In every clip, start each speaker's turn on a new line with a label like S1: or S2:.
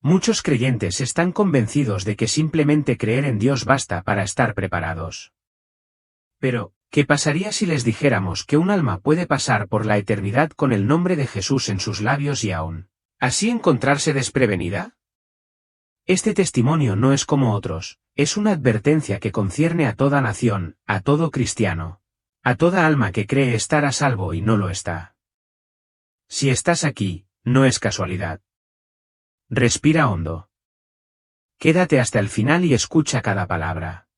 S1: Muchos creyentes están convencidos de que simplemente creer en Dios basta para estar preparados. Pero, ¿qué pasaría si les dijéramos que un alma puede pasar por la eternidad con el nombre de Jesús en sus labios y aún así encontrarse desprevenida? Este testimonio no es como otros, es una advertencia que concierne a toda nación, a todo cristiano, a toda alma que cree estar a salvo y no lo está. Si estás aquí, no es casualidad. Respira hondo. Quédate hasta el final y escucha cada palabra.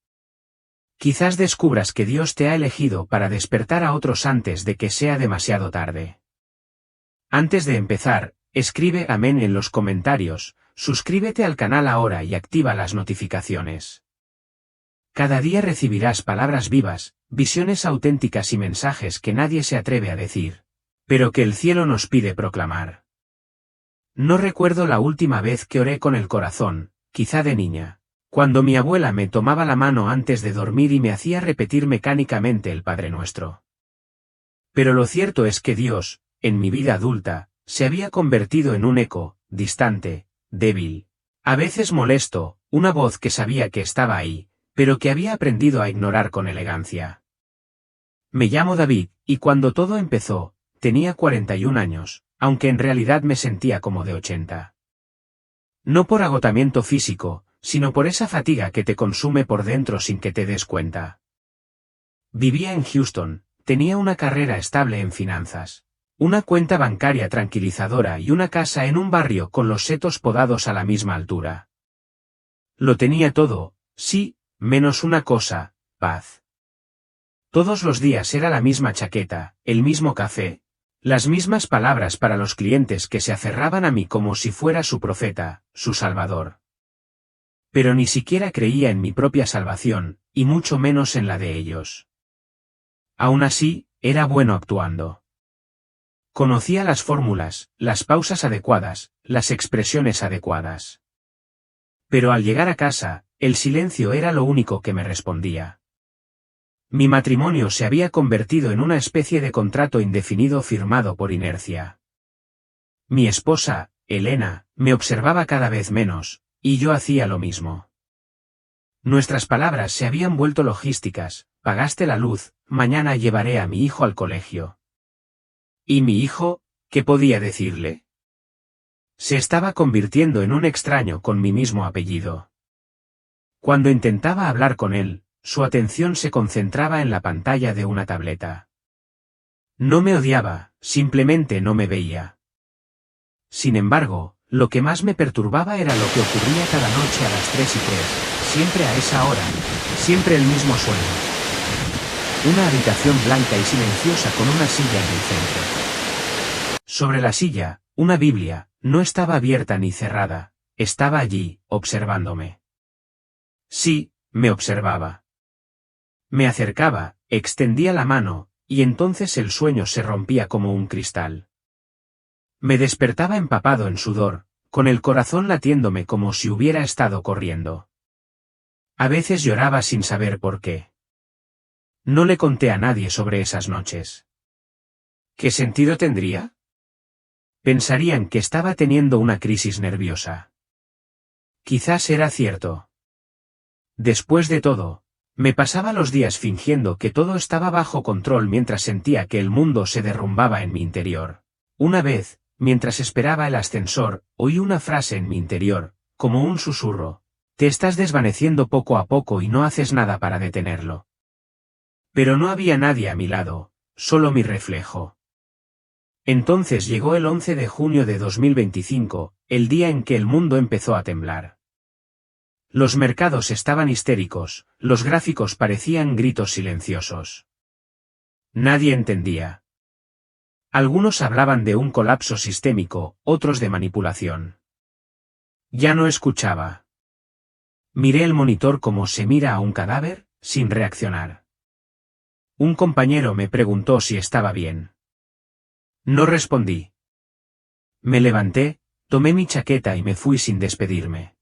S1: Quizás descubras que Dios te ha elegido para despertar a otros antes de que sea demasiado tarde. Antes de empezar, escribe amén en los comentarios, suscríbete al canal ahora y activa las notificaciones. Cada día recibirás palabras vivas, visiones auténticas y mensajes que nadie se atreve a decir, pero que el cielo nos pide proclamar. No recuerdo la última vez que oré con el corazón, quizá de niña, cuando mi abuela me tomaba la mano antes de dormir y me hacía repetir mecánicamente el Padre Nuestro. Pero lo cierto es que Dios, en mi vida adulta, se había convertido en un eco, distante, débil, a veces molesto, una voz que sabía que estaba ahí, pero que había aprendido a ignorar con elegancia. Me llamo David, y cuando todo empezó, tenía 41 años, aunque en realidad me sentía como de 80. No por agotamiento físico, sino por esa fatiga que te consume por dentro sin que te des cuenta. Vivía en Houston, tenía una carrera estable en finanzas, una cuenta bancaria tranquilizadora y una casa en un barrio con los setos podados a la misma altura. Lo tenía todo, sí, menos una cosa, paz. Todos los días era la misma chaqueta, el mismo café, las mismas palabras para los clientes que se aferraban a mí como si fuera su profeta, su salvador. Pero ni siquiera creía en mi propia salvación, y mucho menos en la de ellos. Aún así, era bueno actuando. Conocía las fórmulas, las pausas adecuadas, las expresiones adecuadas. Pero al llegar a casa, el silencio era lo único que me respondía. Mi matrimonio se había convertido en una especie de contrato indefinido firmado por inercia. Mi esposa, Elena, me observaba cada vez menos, y yo hacía lo mismo. Nuestras palabras se habían vuelto logísticas: pagaste la luz, mañana llevaré a mi hijo al colegio. ¿Y mi hijo, qué podía decirle? Se estaba convirtiendo en un extraño con mi mismo apellido. Cuando intentaba hablar con él, su atención se concentraba en la pantalla de una tableta. No me odiaba, simplemente no me veía. Sin embargo, lo que más me perturbaba era lo que ocurría cada noche a las 3:03, siempre a esa hora, siempre el mismo sueño. Una habitación blanca y silenciosa con una silla en el centro. Sobre la silla, una Biblia, no estaba abierta ni cerrada, estaba allí, observándome. Sí, me observaba. Me acercaba, extendía la mano, y entonces el sueño se rompía como un cristal. Me despertaba empapado en sudor, con el corazón latiéndome como si hubiera estado corriendo. A veces lloraba sin saber por qué. No le conté a nadie sobre esas noches. ¿Qué sentido tendría? Pensarían que estaba teniendo una crisis nerviosa. Quizás era cierto. Después de todo, me pasaba los días fingiendo que todo estaba bajo control mientras sentía que el mundo se derrumbaba en mi interior. Una vez, mientras esperaba el ascensor, oí una frase en mi interior, como un susurro: te estás desvaneciendo poco a poco y no haces nada para detenerlo. Pero no había nadie a mi lado, solo mi reflejo. Entonces llegó el 11 de junio de 2025, el día en que el mundo empezó a temblar. Los mercados estaban histéricos, los gráficos parecían gritos silenciosos. Nadie entendía. Algunos hablaban de un colapso sistémico, otros de manipulación. Ya no escuchaba. Miré el monitor como se mira a un cadáver, sin reaccionar. Un compañero me preguntó si estaba bien. No respondí. Me levanté, tomé mi chaqueta y me fui sin despedirme.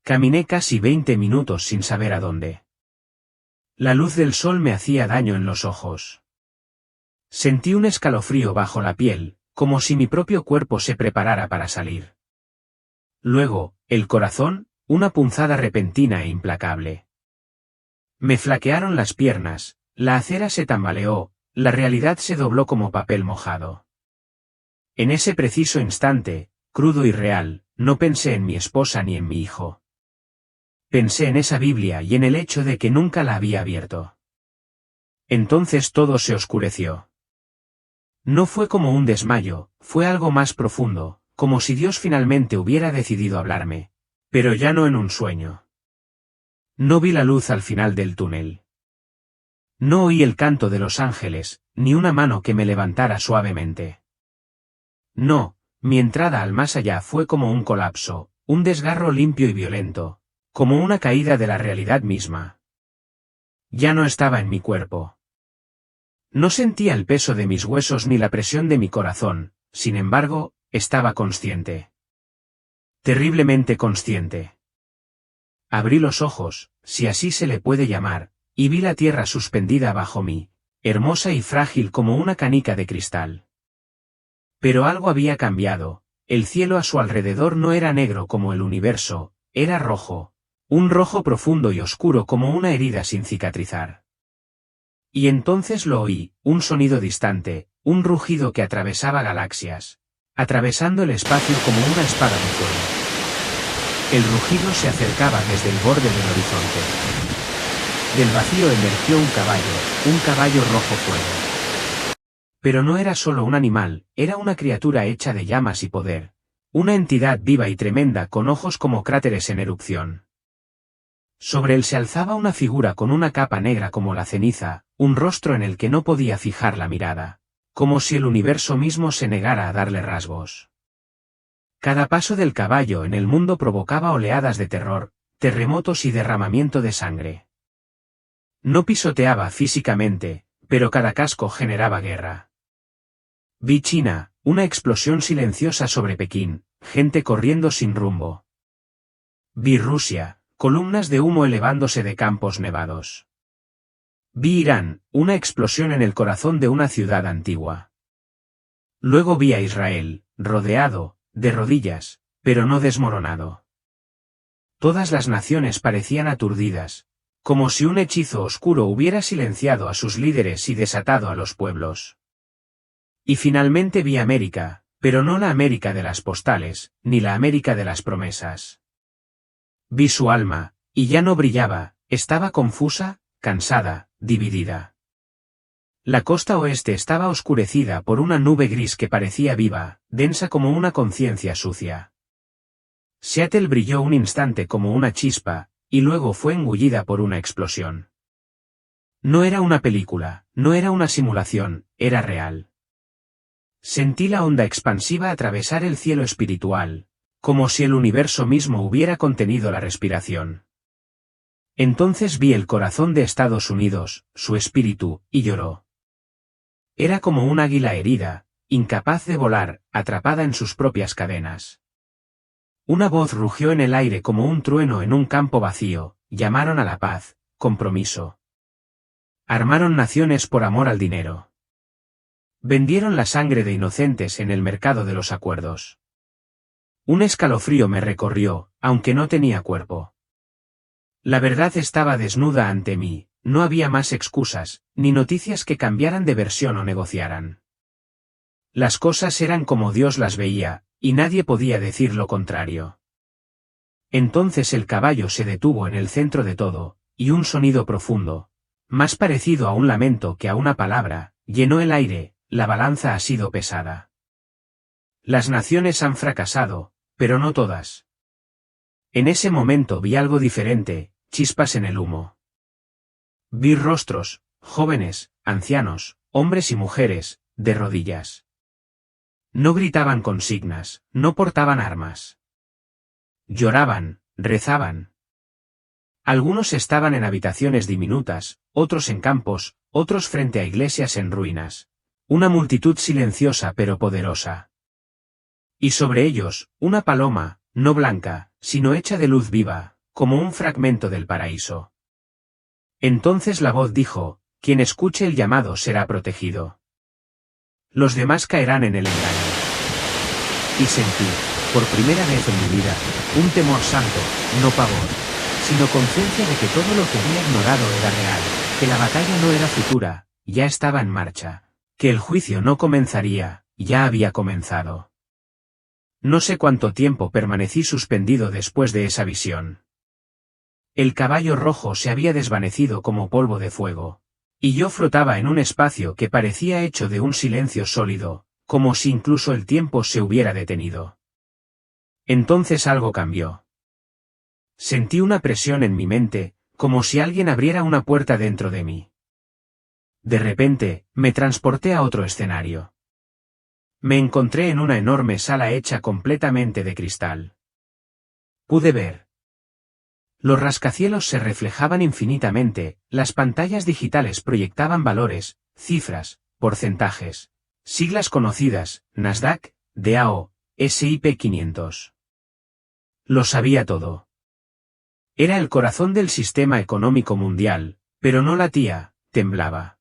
S1: Caminé casi 20 minutos sin saber a dónde. La luz del sol me hacía daño en los ojos. Sentí un escalofrío bajo la piel, como si mi propio cuerpo se preparara para salir. Luego, el corazón, una punzada repentina e implacable. Me flaquearon las piernas, la acera se tambaleó, la realidad se dobló como papel mojado. En ese preciso instante, crudo y real, no pensé en mi esposa ni en mi hijo. Pensé en esa Biblia y en el hecho de que nunca la había abierto. Entonces todo se oscureció. No fue como un desmayo, fue algo más profundo, como si Dios finalmente hubiera decidido hablarme, pero ya no en un sueño. No vi la luz al final del túnel. No oí el canto de los ángeles, ni una mano que me levantara suavemente. No, mi entrada al más allá fue como un colapso, un desgarro limpio y violento, como una caída de la realidad misma. Ya no estaba en mi cuerpo. No sentía el peso de mis huesos ni la presión de mi corazón, sin embargo, estaba consciente. Terriblemente consciente. Abrí los ojos, si así se le puede llamar, y vi la tierra suspendida bajo mí, hermosa y frágil como una canica de cristal. Pero algo había cambiado, el cielo a su alrededor no era negro como el universo, era rojo, un rojo profundo y oscuro como una herida sin cicatrizar. Y entonces lo oí, un sonido distante, un rugido que atravesaba galaxias, atravesando el espacio como una espada de fuego. El rugido se acercaba desde el borde del horizonte. Del vacío emergió un caballo rojo fuego. Pero no era solo un animal, era una criatura hecha de llamas y poder, una entidad viva y tremenda con ojos como cráteres en erupción. Sobre él se alzaba una figura con una capa negra como la ceniza, un rostro en el que no podía fijar la mirada, como si el universo mismo se negara a darle rasgos. Cada paso del caballo en el mundo provocaba oleadas de terror, terremotos y derramamiento de sangre. No pisoteaba físicamente, pero cada casco generaba guerra. Vi China, una explosión silenciosa sobre Pekín, gente corriendo sin rumbo. Vi Rusia, columnas de humo elevándose de campos nevados. Vi Irán, una explosión en el corazón de una ciudad antigua. Luego vi a Israel, rodeado, de rodillas, pero no desmoronado. Todas las naciones parecían aturdidas, como si un hechizo oscuro hubiera silenciado a sus líderes y desatado a los pueblos. Y finalmente vi América, pero no la América de las postales, ni la América de las promesas. Vi su alma, y ya no brillaba, estaba confusa, cansada, dividida. La costa oeste estaba oscurecida por una nube gris que parecía viva, densa como una conciencia sucia. Seattle brilló un instante como una chispa, y luego fue engullida por una explosión. No era una película, no era una simulación, era real. Sentí la onda expansiva atravesar el cielo espiritual, como si el universo mismo hubiera contenido la respiración. Entonces vi el corazón de Estados Unidos, su espíritu, y lloró. Era como un águila herida, incapaz de volar, atrapada en sus propias cadenas. Una voz rugió en el aire como un trueno en un campo vacío, llamaron a la paz, compromiso. Armaron naciones por amor al dinero. Vendieron la sangre de inocentes en el mercado de los acuerdos. Un escalofrío me recorrió, aunque no tenía cuerpo. La verdad estaba desnuda ante mí, no había más excusas, ni noticias que cambiaran de versión o negociaran. Las cosas eran como Dios las veía, y nadie podía decir lo contrario. Entonces el caballo se detuvo en el centro de todo, y un sonido profundo, más parecido a un lamento que a una palabra, llenó el aire, la balanza ha sido pesada. Las naciones han fracasado, pero no todas. En ese momento vi algo diferente, chispas en el humo. Vi rostros, jóvenes, ancianos, hombres y mujeres, de rodillas. No gritaban consignas, no portaban armas. Lloraban, rezaban. Algunos estaban en habitaciones diminutas, otros en campos, otros frente a iglesias en ruinas. Una multitud silenciosa pero poderosa. Y sobre ellos, una paloma, no blanca, sino hecha de luz viva, como un fragmento del paraíso. Entonces la voz dijo, quien escuche el llamado será protegido. Los demás caerán en el engaño. Y sentí. por primera vez en mi vida, un temor santo, no pavor, sino conciencia de que todo lo que había ignorado era real, que la batalla no era futura, ya estaba en marcha, que el juicio no comenzaría, ya había comenzado. No sé cuánto tiempo permanecí suspendido después de esa visión. El caballo rojo se había desvanecido como polvo de fuego, y yo flotaba en un espacio que parecía hecho de un silencio sólido, como si incluso el tiempo se hubiera detenido. Entonces algo cambió. Sentí una presión en mi mente, como si alguien abriera una puerta dentro de mí. De repente, me transporté a otro escenario. Me encontré en una enorme sala hecha completamente de cristal. Pude ver. Los rascacielos se reflejaban infinitamente, las pantallas digitales proyectaban valores, cifras, porcentajes, siglas conocidas, Nasdaq, Dow, S&P 500. Lo sabía todo. Era el corazón del sistema económico mundial, pero no latía, temblaba.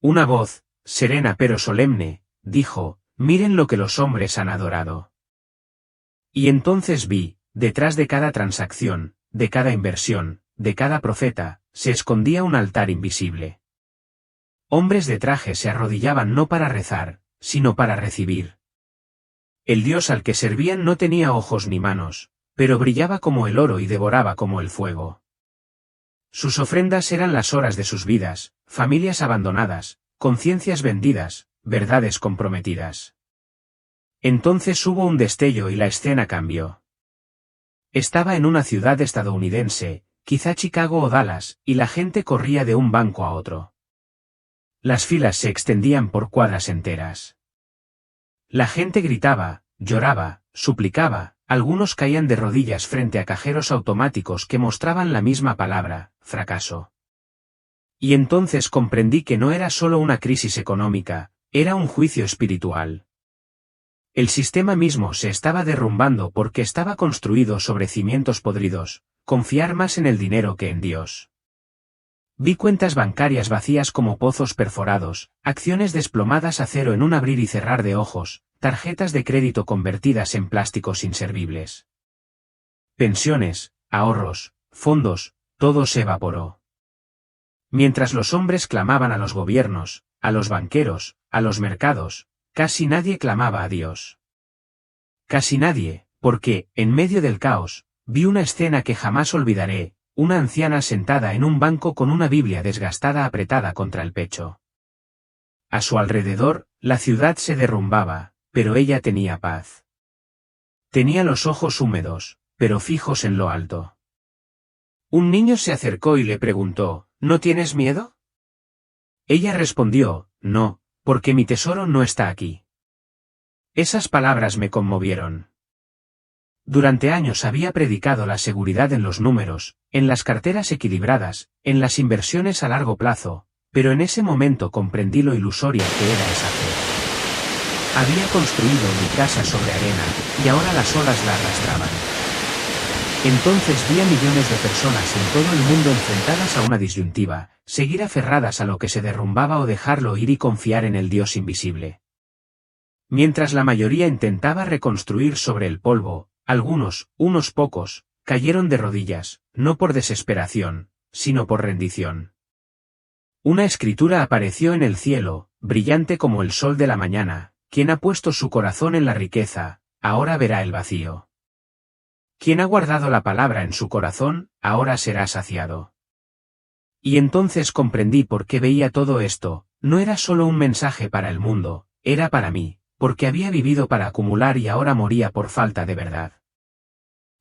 S1: Una voz, serena pero solemne, dijo, miren lo que los hombres han adorado. Y entonces vi, detrás de cada transacción, de cada inversión, de cada profeta, se escondía un altar invisible. Hombres de traje se arrodillaban no para rezar, sino para recibir. El Dios al que servían no tenía ojos ni manos, pero brillaba como el oro y devoraba como el fuego. Sus ofrendas eran las horas de sus vidas, familias abandonadas, conciencias vendidas, verdades comprometidas. Entonces hubo un destello y la escena cambió. Estaba en una ciudad estadounidense, quizá Chicago o Dallas, y la gente corría de un banco a otro. Las filas se extendían por cuadras enteras. La gente gritaba, lloraba, suplicaba, algunos caían de rodillas frente a cajeros automáticos que mostraban la misma palabra, fracaso. Y entonces comprendí que no era solo una crisis económica, era un juicio espiritual. El sistema mismo se estaba derrumbando porque estaba construido sobre cimientos podridos, confiar más en el dinero que en Dios. Vi cuentas bancarias vacías como pozos perforados, acciones desplomadas a cero en un abrir y cerrar de ojos, tarjetas de crédito convertidas en plásticos inservibles. Pensiones, ahorros, fondos, todo se evaporó. Mientras los hombres clamaban a los gobiernos, a los banqueros, a los mercados, casi nadie clamaba a Dios. Casi nadie, porque, en medio del caos, vi una escena que jamás olvidaré, una anciana sentada en un banco con una Biblia desgastada apretada contra el pecho. A su alrededor, la ciudad se derrumbaba, pero ella tenía paz. Tenía los ojos húmedos, pero fijos en lo alto. Un niño se acercó y le preguntó, ¿no tienes miedo? Ella respondió, no, porque mi tesoro no está aquí. Esas palabras me conmovieron. Durante años había predicado la seguridad en los números, en las carteras equilibradas, en las inversiones a largo plazo, pero en ese momento comprendí lo ilusoria que era esa fe. Había construido mi casa sobre arena, y ahora las olas la arrastraban. Entonces vi a millones de personas en todo el mundo enfrentadas a una disyuntiva, seguir aferradas a lo que se derrumbaba o dejarlo ir y confiar en el Dios invisible. Mientras la mayoría intentaba reconstruir sobre el polvo, algunos, unos pocos, cayeron de rodillas, no por desesperación, sino por rendición. Una escritura apareció en el cielo, brillante como el sol de la mañana, quien ha puesto su corazón en la riqueza, ahora verá el vacío. Quien ha guardado la palabra en su corazón, ahora será saciado. Y entonces comprendí por qué veía todo esto, no era solo un mensaje para el mundo, era para mí, porque había vivido para acumular y ahora moría por falta de verdad.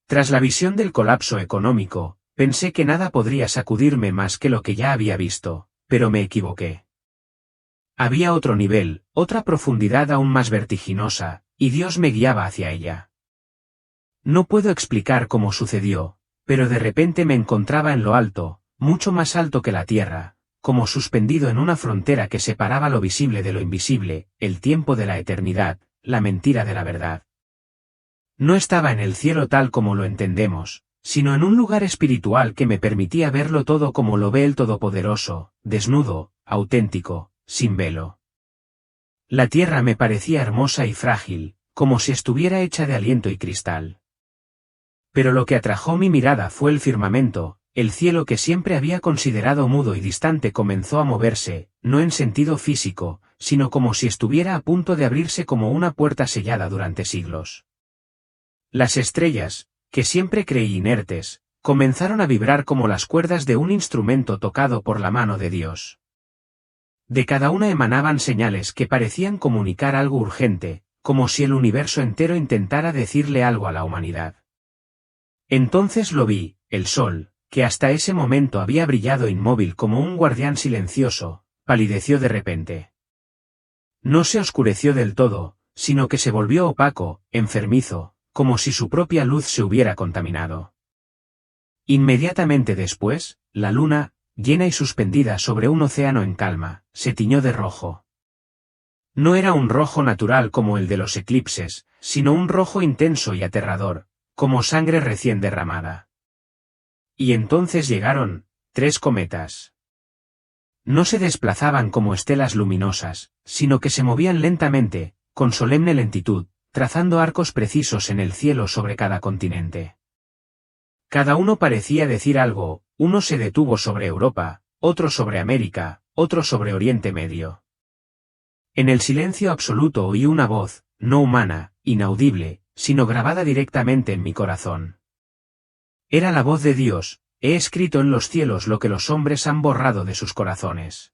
S1: Tras la visión del colapso económico, pensé que nada podría sacudirme más que lo que ya había visto, pero me equivoqué. Había otro nivel, otra profundidad aún más vertiginosa, y Dios me guiaba hacia ella. No puedo explicar cómo sucedió, pero de repente me encontraba en lo alto, mucho más alto que la tierra, como suspendido en una frontera que separaba lo visible de lo invisible, el tiempo de la eternidad, la mentira de la verdad. No estaba en el cielo tal como lo entendemos, sino en un lugar espiritual que me permitía verlo todo como lo ve el Todopoderoso, desnudo, auténtico, sin velo. La tierra me parecía hermosa y frágil, como si estuviera hecha de aliento y cristal. Pero lo que atrajo mi mirada fue el firmamento. El cielo que siempre había considerado mudo y distante comenzó a moverse, no en sentido físico, sino como si estuviera a punto de abrirse como una puerta sellada durante siglos. Las estrellas, que siempre creí inertes, comenzaron a vibrar como las cuerdas de un instrumento tocado por la mano de Dios. De cada una emanaban señales que parecían comunicar algo urgente, como si el universo entero intentara decirle algo a la humanidad. Entonces lo vi, el sol, que hasta ese momento había brillado inmóvil como un guardián silencioso, palideció de repente. No se oscureció del todo, sino que se volvió opaco, enfermizo, como si su propia luz se hubiera contaminado. Inmediatamente después, la luna, llena y suspendida sobre un océano en calma, se tiñó de rojo. No era un rojo natural como el de los eclipses, sino un rojo intenso y aterrador, como sangre recién derramada. Y entonces llegaron 3 cometas. No se desplazaban como estelas luminosas, sino que se movían lentamente, con solemne lentitud, trazando arcos precisos en el cielo sobre cada continente. Cada uno parecía decir algo, uno se detuvo sobre Europa, otro sobre América, otro sobre Oriente Medio. En el silencio absoluto oí una voz, no humana, inaudible, sino grabada directamente en mi corazón. Era la voz de Dios: he escrito en los cielos lo que los hombres han borrado de sus corazones.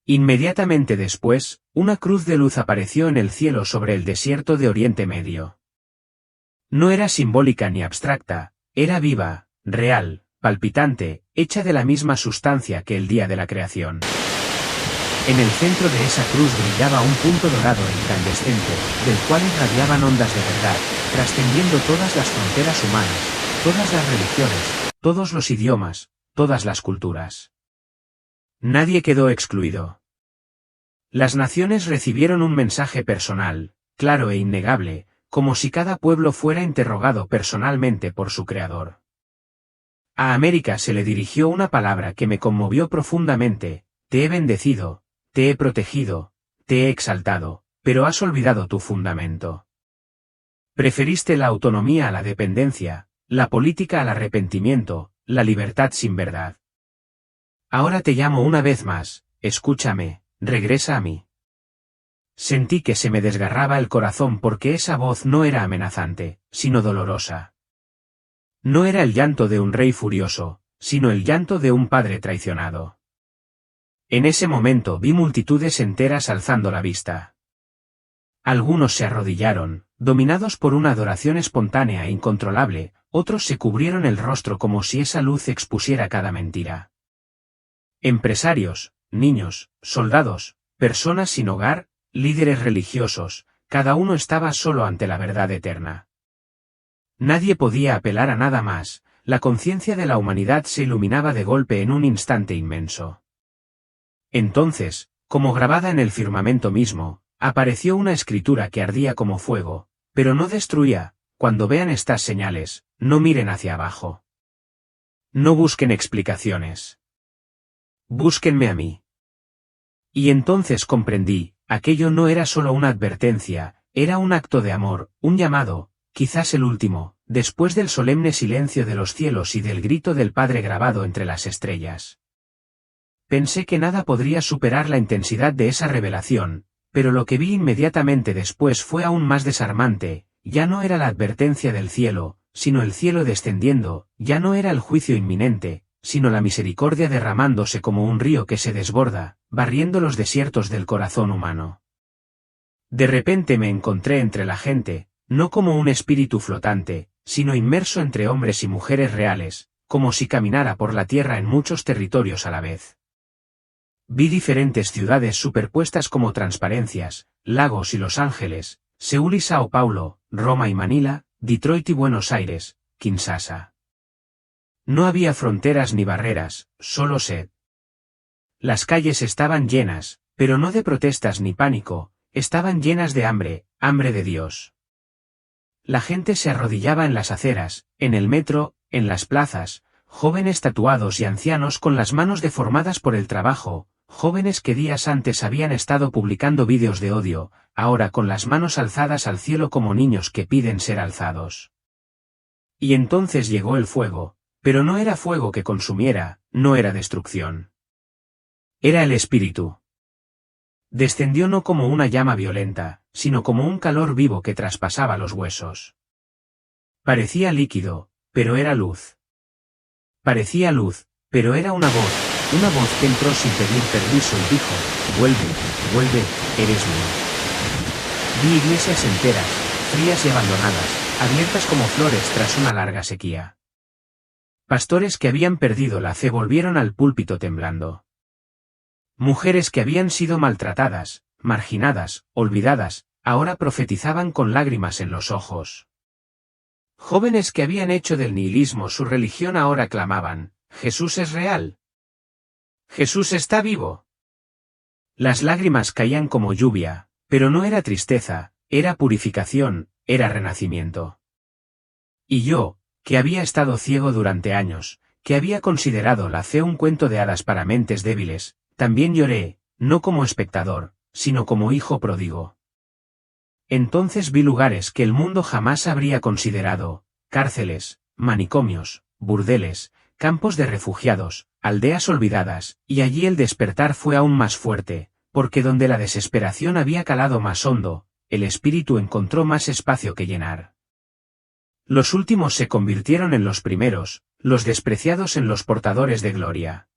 S1: Inmediatamente después, una cruz de luz apareció en el cielo sobre el desierto de Oriente Medio. No era simbólica ni abstracta, era viva, real, palpitante, hecha de la misma sustancia que el día de la creación. En el centro de esa cruz brillaba un punto dorado e incandescente, del cual irradiaban ondas de verdad, trascendiendo todas las fronteras humanas, todas las religiones, todos los idiomas, todas las culturas. Nadie quedó excluido. Las naciones recibieron un mensaje personal, claro e innegable, como si cada pueblo fuera interrogado personalmente por su creador. A América se le dirigió una palabra que me conmovió profundamente: te he bendecido, te he protegido, te he exaltado, pero has olvidado tu fundamento. Preferiste la autonomía a la dependencia, la política al arrepentimiento, la libertad sin verdad. Ahora te llamo una vez más, escúchame, regresa a mí. Sentí que se me desgarraba el corazón porque esa voz no era amenazante, sino dolorosa. No era el llanto de un rey furioso, sino el llanto de un padre traicionado. En ese momento vi multitudes enteras alzando la vista. Algunos se arrodillaron, dominados por una adoración espontánea e incontrolable, otros se cubrieron el rostro como si esa luz expusiera cada mentira. Empresarios, niños, soldados, personas sin hogar, líderes religiosos, cada uno estaba solo ante la verdad eterna. Nadie podía apelar a nada más, la conciencia de la humanidad se iluminaba de golpe en un instante inmenso. Entonces, como grabada en el firmamento mismo, apareció una escritura que ardía como fuego, pero no destruía. Cuando vean estas señales, no miren hacia abajo. No busquen explicaciones. Búsquenme a mí. Y entonces comprendí, aquello no era solo una advertencia, era un acto de amor, un llamado, quizás el último, después del solemne silencio de los cielos y del grito del Padre grabado entre las estrellas. Pensé que nada podría superar la intensidad de esa revelación, pero lo que vi inmediatamente después fue aún más desarmante. Ya no era la advertencia del cielo, sino el cielo descendiendo; ya no era el juicio inminente, sino la misericordia derramándose como un río que se desborda, barriendo los desiertos del corazón humano. De repente me encontré entre la gente, no como un espíritu flotante, sino inmerso entre hombres y mujeres reales, como si caminara por la tierra en muchos territorios a la vez. Vi diferentes ciudades superpuestas como transparencias, Lagos y Los Ángeles, Seúl y Sao Paulo, Roma y Manila, Detroit y Buenos Aires, Kinshasa. No había fronteras ni barreras, solo sed. Las calles estaban llenas, pero no de protestas ni pánico, estaban llenas de hambre, hambre de Dios. La gente se arrodillaba en las aceras, en el metro, en las plazas, jóvenes tatuados y ancianos con las manos deformadas por el trabajo, jóvenes que días antes habían estado publicando vídeos de odio, ahora con las manos alzadas al cielo como niños que piden ser alzados. Y entonces llegó el fuego, pero no era fuego que consumiera, no era destrucción. Era el Espíritu. Descendió no como una llama violenta, sino como un calor vivo que traspasaba los huesos. Parecía líquido, pero era luz. Parecía luz, pero era una voz que entró sin pedir permiso y dijo: vuelve, eres mío. Vi iglesias enteras, frías y abandonadas, abiertas como flores tras una larga sequía. Pastores que habían perdido la fe volvieron al púlpito temblando. Mujeres que habían sido maltratadas, marginadas, olvidadas, ahora profetizaban con lágrimas en los ojos. Jóvenes que habían hecho del nihilismo su religión ahora clamaban: Jesús es real. Jesús está vivo. Las lágrimas caían como lluvia, pero no era tristeza, era purificación, era renacimiento. Y yo, que había estado ciego durante años, que había considerado la fe un cuento de hadas para mentes débiles, también lloré, no como espectador, sino como hijo pródigo. Entonces vi lugares que el mundo jamás habría considerado: cárceles, manicomios, burdeles, campos de refugiados, aldeas olvidadas, y allí el despertar fue aún más fuerte, porque donde la desesperación había calado más hondo, el espíritu encontró más espacio que llenar. Los últimos se convirtieron en los primeros, los despreciados en los portadores de gloria.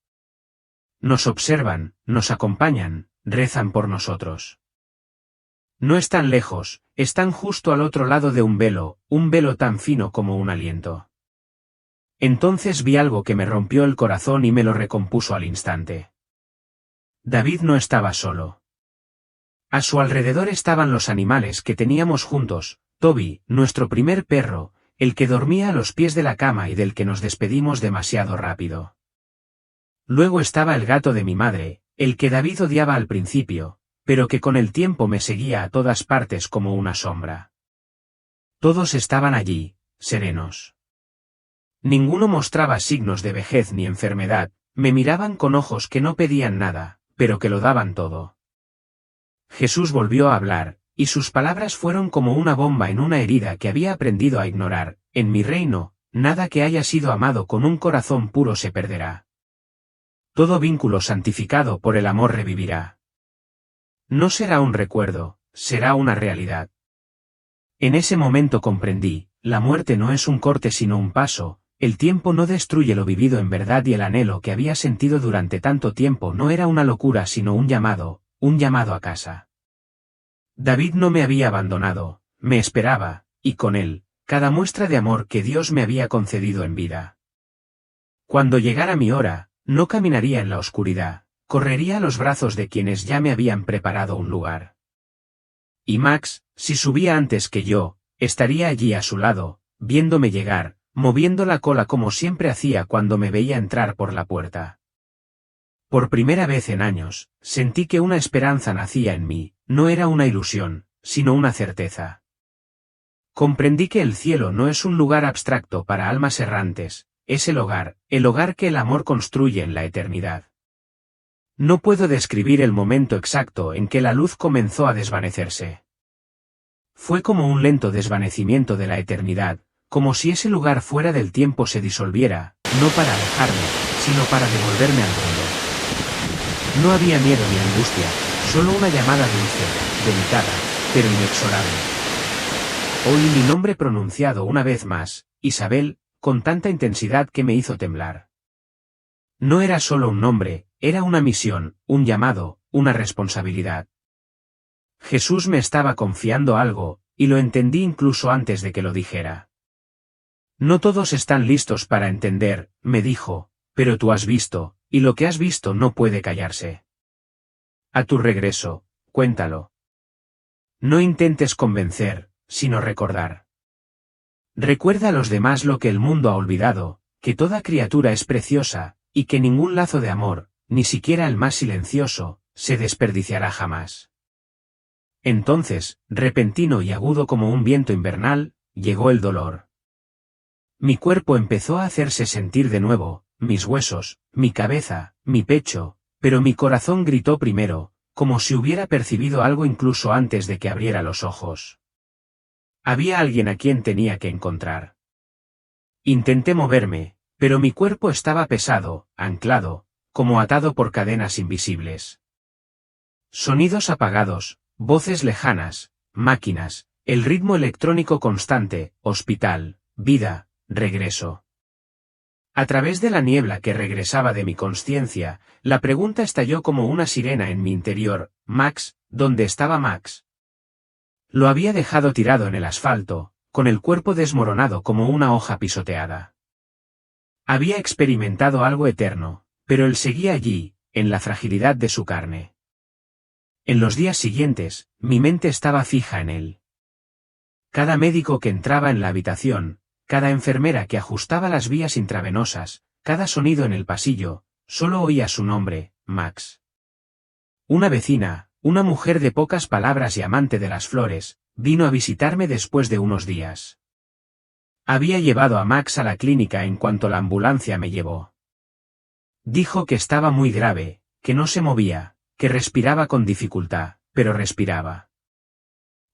S1: Nos observan, nos acompañan, rezan por nosotros. No están lejos, están justo al otro lado de un velo tan fino como un aliento. Entonces vi algo que me rompió el corazón y me lo recompuso al instante. David no estaba solo. A su alrededor estaban los animales que teníamos juntos: Toby, nuestro primer perro, el que dormía a los pies de la cama y del que nos despedimos demasiado rápido. Luego estaba el gato de mi madre, el que David odiaba al principio, pero que con el tiempo me seguía a todas partes como una sombra. Todos estaban allí, serenos. Ninguno mostraba signos de vejez ni enfermedad, me miraban con ojos que no pedían nada, pero que lo daban todo. Jesús volvió a hablar, y sus palabras fueron como una bomba en una herida que había aprendido a ignorar: en mi reino, nada que haya sido amado con un corazón puro se perderá. Todo vínculo santificado por el amor revivirá. No será un recuerdo, será una realidad. En ese momento comprendí: la muerte no es un corte sino un paso, el tiempo no destruye lo vivido en verdad, y el anhelo que había sentido durante tanto tiempo no era una locura sino un llamado a casa. David no me había abandonado, me esperaba, y con él, cada muestra de amor que Dios me había concedido en vida. Cuando llegara mi hora, no caminaría en la oscuridad, correría a los brazos de quienes ya me habían preparado un lugar. Y Max, si subía antes que yo, estaría allí a su lado, viéndome llegar, moviendo la cola como siempre hacía cuando me veía entrar por la puerta. Por primera vez en años, sentí que una esperanza nacía en mí, no era una ilusión, sino una certeza. Comprendí que el cielo no es un lugar abstracto para almas errantes, es el hogar que el amor construye en la eternidad. No puedo describir el momento exacto en que la luz comenzó a desvanecerse. Fue como un lento desvanecimiento de la eternidad, como si ese lugar fuera del tiempo se disolviera, no para alejarme, sino para devolverme al mundo. No había miedo ni angustia, solo una llamada dulce, delicada, pero inexorable. Oí mi nombre pronunciado una vez más: Isabel, con tanta intensidad que me hizo temblar. No era solo un nombre, era una misión, un llamado, una responsabilidad. Jesús me estaba confiando algo, y lo entendí incluso antes de que lo dijera. No todos están listos para entender, me dijo, pero tú has visto, y lo que has visto no puede callarse. A tu regreso, cuéntalo. No intentes convencer, sino recordar. Recuerda a los demás lo que el mundo ha olvidado, que toda criatura es preciosa, y que ningún lazo de amor, ni siquiera el más silencioso, se desperdiciará jamás. Entonces, repentino y agudo como un viento invernal, llegó el dolor. Mi cuerpo empezó a hacerse sentir de nuevo, mis huesos, mi cabeza, mi pecho, pero mi corazón gritó primero, como si hubiera percibido algo incluso antes de que abriera los ojos. Había alguien a quien tenía que encontrar. Intenté moverme, pero mi cuerpo estaba pesado, anclado, como atado por cadenas invisibles. Sonidos apagados, voces lejanas, máquinas, el ritmo electrónico constante, hospital, vida, regreso. A través de la niebla que regresaba de mi consciencia, la pregunta estalló como una sirena en mi interior: Max, ¿dónde estaba Max? Lo había dejado tirado en el asfalto, con el cuerpo desmoronado como una hoja pisoteada. Había experimentado algo eterno, pero él seguía allí, en la fragilidad de su carne. En los días siguientes, mi mente estaba fija en él. Cada médico que entraba en la habitación, cada enfermera que ajustaba las vías intravenosas, cada sonido en el pasillo, solo oía su nombre: Max. Una vecina, una mujer de pocas palabras y amante de las flores, vino a visitarme después de unos días. Había llevado a Max a la clínica en cuanto la ambulancia me llevó. Dijo que estaba muy grave, que no se movía, que respiraba con dificultad, pero respiraba.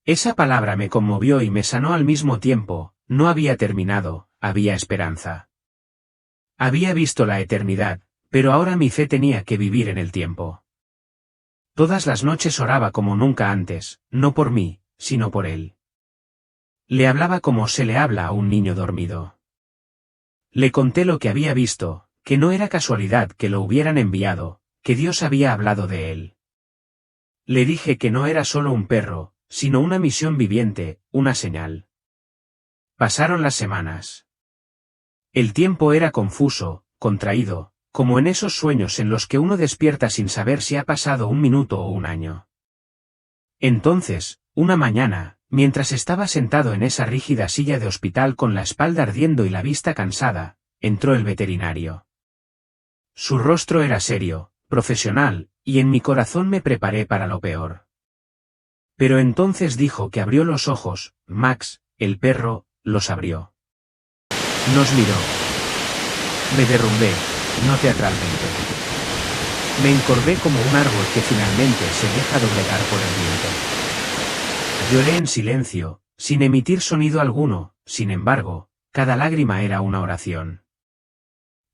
S1: Esa palabra me conmovió y me sanó al mismo tiempo. No había terminado, había esperanza. Había visto la eternidad, pero ahora mi fe tenía que vivir en el tiempo. Todas las noches oraba como nunca antes, no por mí, sino por él. Le hablaba como se le habla a un niño dormido. Le conté lo que había visto, que no era casualidad que lo hubieran enviado, que Dios había hablado de él. Le dije que no era solo un perro, sino una misión viviente, una señal. Pasaron las semanas. El tiempo era confuso, contraído, como en esos sueños en los que uno despierta sin saber si ha pasado un minuto o un año. Entonces, una mañana, mientras estaba sentado en esa rígida silla de hospital con la espalda ardiendo y la vista cansada, entró el veterinario. Su rostro era serio, profesional, y en mi corazón me preparé para lo peor. Pero entonces dijo que abrió los ojos. Max, el perro, los abrió. Nos miró. Me derrumbé, no teatralmente. Me encorvé como un árbol que finalmente se deja doblegar por el viento. Lloré en silencio, sin emitir sonido alguno. Sin embargo, cada lágrima era una oración.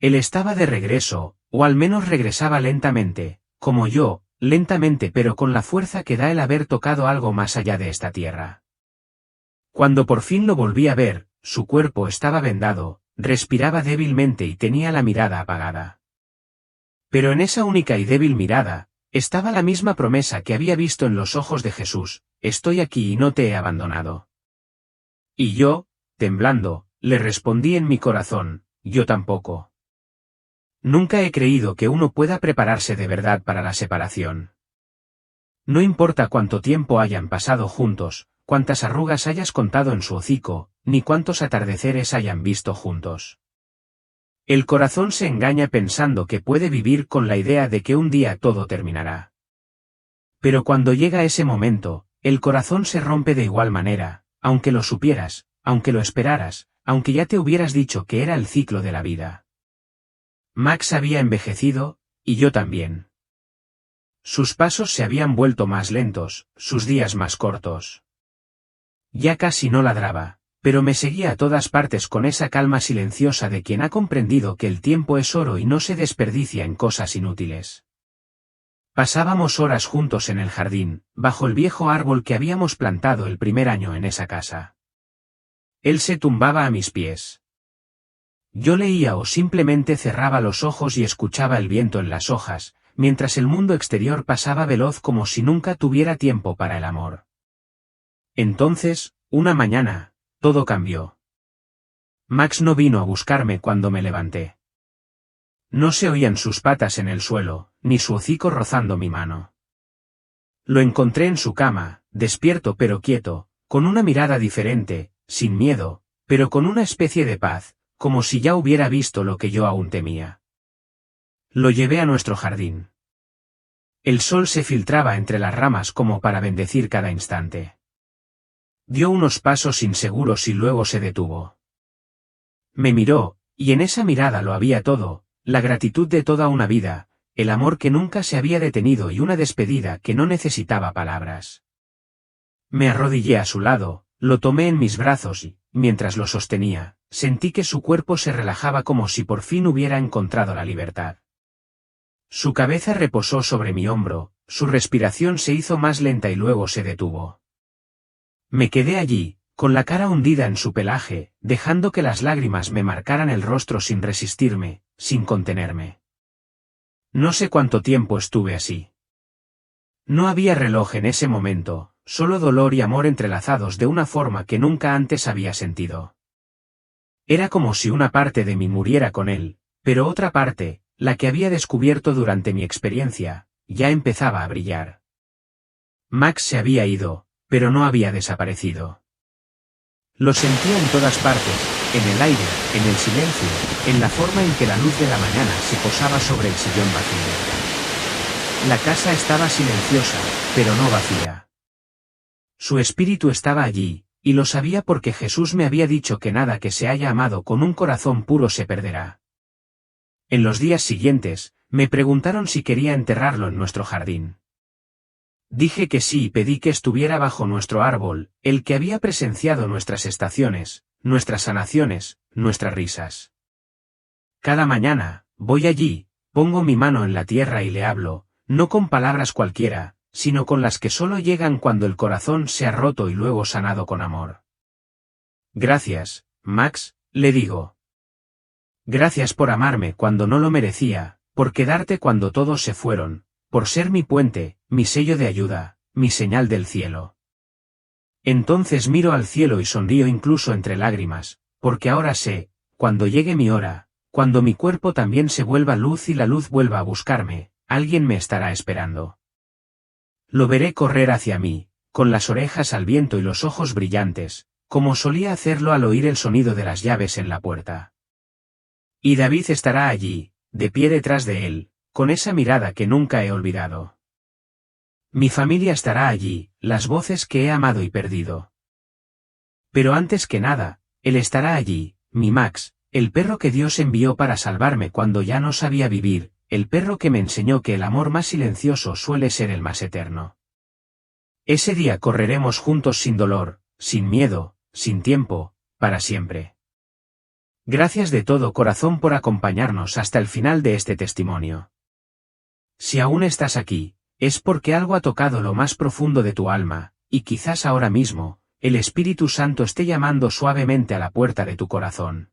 S1: Él estaba de regreso, o al menos regresaba lentamente, como yo, lentamente pero con la fuerza que da el haber tocado algo más allá de esta tierra. Cuando por fin lo volví a ver, su cuerpo estaba vendado, respiraba débilmente y tenía la mirada apagada. Pero en esa única y débil mirada, estaba la misma promesa que había visto en los ojos de Jesús: estoy aquí y no te he abandonado. Y yo, temblando, le respondí en mi corazón: yo tampoco. Nunca he creído que uno pueda prepararse de verdad para la separación. No importa cuánto tiempo hayan pasado juntos, cuántas arrugas hayas contado en su hocico, ni cuántos atardeceres hayan visto juntos. El corazón se engaña pensando que puede vivir con la idea de que un día todo terminará. Pero cuando llega ese momento, el corazón se rompe de igual manera, aunque lo supieras, aunque lo esperaras, aunque ya te hubieras dicho que era el ciclo de la vida. Max había envejecido, y yo también. Sus pasos se habían vuelto más lentos, sus días más cortos. Ya casi no ladraba, pero me seguía a todas partes con esa calma silenciosa de quien ha comprendido que el tiempo es oro y no se desperdicia en cosas inútiles. Pasábamos horas juntos en el jardín, bajo el viejo árbol que habíamos plantado el primer año en esa casa. Él se tumbaba a mis pies. Yo leía o simplemente cerraba los ojos y escuchaba el viento en las hojas, mientras el mundo exterior pasaba veloz como si nunca tuviera tiempo para el amor. Entonces, una mañana, todo cambió. Max no vino a buscarme cuando me levanté. No se oían sus patas en el suelo, ni su hocico rozando mi mano. Lo encontré en su cama, despierto pero quieto, con una mirada diferente, sin miedo, pero con una especie de paz, como si ya hubiera visto lo que yo aún temía. Lo llevé a nuestro jardín. El sol se filtraba entre las ramas como para bendecir cada instante. Dio unos pasos inseguros y luego se detuvo. Me miró, y en esa mirada lo había todo, la gratitud de toda una vida, el amor que nunca se había detenido y una despedida que no necesitaba palabras. Me arrodillé a su lado, lo tomé en mis brazos y, mientras lo sostenía, sentí que su cuerpo se relajaba como si por fin hubiera encontrado la libertad. Su cabeza reposó sobre mi hombro, su respiración se hizo más lenta y luego se detuvo. Me quedé allí, con la cara hundida en su pelaje, dejando que las lágrimas me marcaran el rostro sin resistirme, sin contenerme. No sé cuánto tiempo estuve así. No había reloj en ese momento, solo dolor y amor entrelazados de una forma que nunca antes había sentido. Era como si una parte de mí muriera con él, pero otra parte, la que había descubierto durante mi experiencia, ya empezaba a brillar. Max se había ido, pero no había desaparecido. Lo sentía en todas partes, en el aire, en el silencio, en la forma en que la luz de la mañana se posaba sobre el sillón vacío. La casa estaba silenciosa, pero no vacía. Su espíritu estaba allí, y lo sabía porque Jesús me había dicho que nada que se haya amado con un corazón puro se perderá. En los días siguientes, me preguntaron si quería enterrarlo en nuestro jardín. Dije que sí y pedí que estuviera bajo nuestro árbol, el que había presenciado nuestras estaciones, nuestras sanaciones, nuestras risas. Cada mañana, voy allí, pongo mi mano en la tierra y le hablo, no con palabras cualquiera, sino con las que solo llegan cuando el corazón se ha roto y luego sanado con amor. Gracias, Max, le digo. Gracias por amarme cuando no lo merecía, por quedarte cuando todos se fueron, por ser mi puente, mi sello de ayuda, mi señal del cielo. Entonces miro al cielo y sonrío incluso entre lágrimas, porque ahora sé, cuando llegue mi hora, cuando mi cuerpo también se vuelva luz y la luz vuelva a buscarme, alguien me estará esperando. Lo veré correr hacia mí, con las orejas al viento y los ojos brillantes, como solía hacerlo al oír el sonido de las llaves en la puerta. Y David estará allí, de pie detrás de él, con esa mirada que nunca he olvidado. Mi familia estará allí, las voces que he amado y perdido. Pero antes que nada, él estará allí, mi Max, el perro que Dios envió para salvarme cuando ya no sabía vivir, el perro que me enseñó que el amor más silencioso suele ser el más eterno. Ese día correremos juntos sin dolor, sin miedo, sin tiempo, para siempre. Gracias de todo corazón por acompañarnos hasta el final de este testimonio. Si aún estás aquí, es porque algo ha tocado lo más profundo de tu alma, y quizás ahora mismo, el Espíritu Santo esté llamando suavemente a la puerta de tu corazón.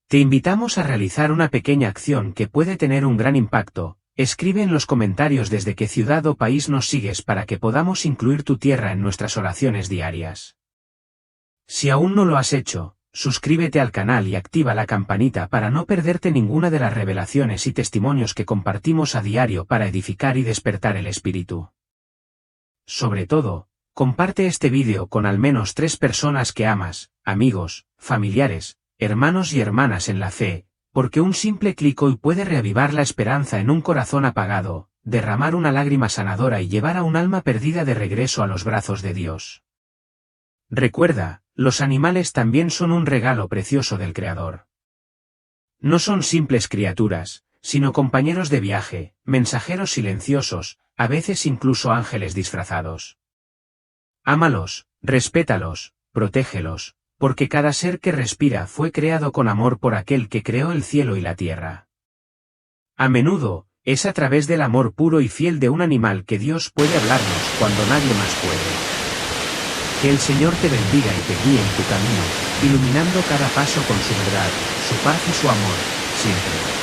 S1: Te invitamos a realizar una pequeña acción que puede tener un gran impacto. Escribe en los comentarios desde qué ciudad o país nos sigues para que podamos incluir tu tierra en nuestras oraciones diarias. Si aún no lo has hecho, suscríbete al canal y activa la campanita para no perderte ninguna de las revelaciones y testimonios que compartimos a diario para edificar y despertar el espíritu. Sobre todo, comparte este vídeo con al menos 3 personas que amas, amigos, familiares, hermanos y hermanas en la fe, porque un simple clic hoy puede reavivar la esperanza en un corazón apagado, derramar una lágrima sanadora y llevar a un alma perdida de regreso a los brazos de Dios. Recuerda, los animales también son un regalo precioso del Creador. No son simples criaturas, sino compañeros de viaje, mensajeros silenciosos, a veces incluso ángeles disfrazados. Ámalos, respétalos, protégelos, porque cada ser que respira fue creado con amor por aquel que creó el cielo y la tierra. A menudo, es a través del amor puro y fiel de un animal que Dios puede hablarnos cuando nadie más puede. Que el Señor te bendiga y te guíe en tu camino, iluminando cada paso con su verdad, su paz y su amor, siempre.